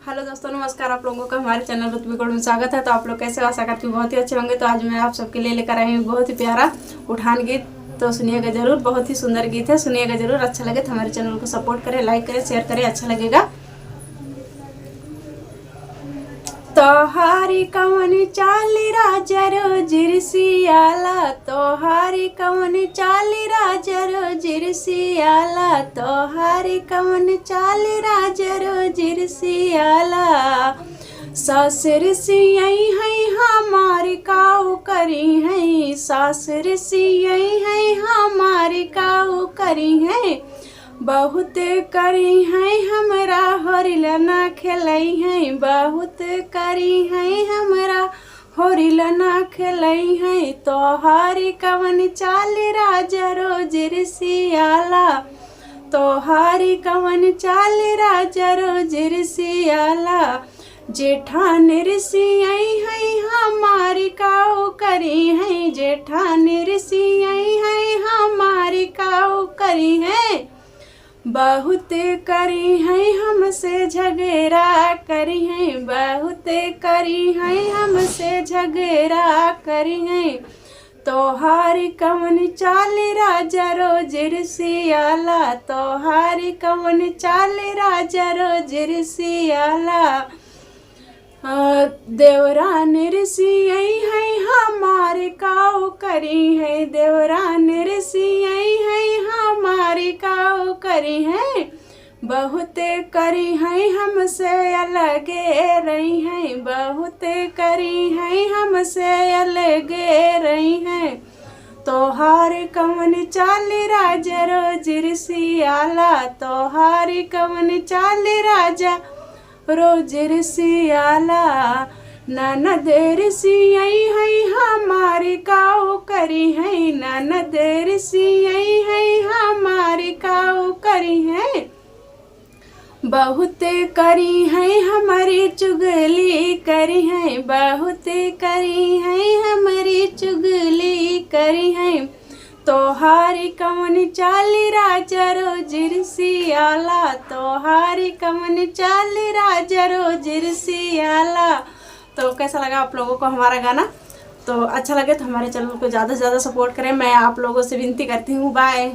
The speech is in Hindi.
हेलो दोस्तों, नमस्कार। आप लोगों का हमारे चैनल रुतबी गोल्ड में स्वागत है। तो आप लोग कैसे हो? आशा करती हूँ बहुत ही अच्छे होंगे। तो आज मैं आप सबके लिए लेकर आई हूँ बहुत ही प्यारा उठान गीत। तो सुनिएगा जरूर, बहुत ही सुंदर गीत है, सुनिएगा जरूर। अच्छा लगे तो हमारे चैनल को सपोर्ट करें, लाइक करें, शेयर करें, अच्छा लगेगा। तोहारी कवन चाली राजा रोजिर सियाला, तोहारी कवन चाली राजा रोजिर सियाला, तोहारी कवन चाली राजा रोजिर सियाला। सासुर सियई है हमारी काऊ करी है, सासुर सियई है हमारी काऊ करी है। बहुत करी है हमरा होरिला ना खेलई है, बहुत करी है हमरा होरिला ना खेलई है। तोहारी कवन चाली राजा रोजिर सियाला, तोहारी कवन चाली राजा रोजिर सियाला। जेठान ऋषियई है हमारी काऊ करी है, जेठान ऋषियई है हमारी काऊ करी है। बहुत करी है हमसे झगड़ा करी है, बहुत करी है हमसे झगड़ा करी है। तोहारी कवन चाली राजा रोजिर सियाला, तोहारी कवन चाली राजा रोजिर सियाला। देवरान ऋषियई है हमारी काऊ करी है, देवरान ऋषियई है हमारी काऊ करी है। बहुत करी है हमसे अलगे रही है, बहुत करी है हमसे अलगे रही है। तोहारी कवन चाली राजा रोजिर सियाला, तोहारी कवन चाली राजा रोजिर सियाला। ननद ऋषियई है हमारी काऊ करी है, ननद ऋषियई है हमारी काऊ करी है। बहुत करी है हमारी चुगली करी है, बहुत करी है हमारी चुगली करी है। तोहारी कवन चाली राजा रोजिर सियाला, तोहारी कवन चाली राजा रोजिर सियाला। तो कैसा लगा आप लोगों को हमारा गाना? तो अच्छा लगे तो हमारे चैनल को ज़्यादा से ज़्यादा सपोर्ट करें, मैं आप लोगों से विनती करती हूँ। बाय।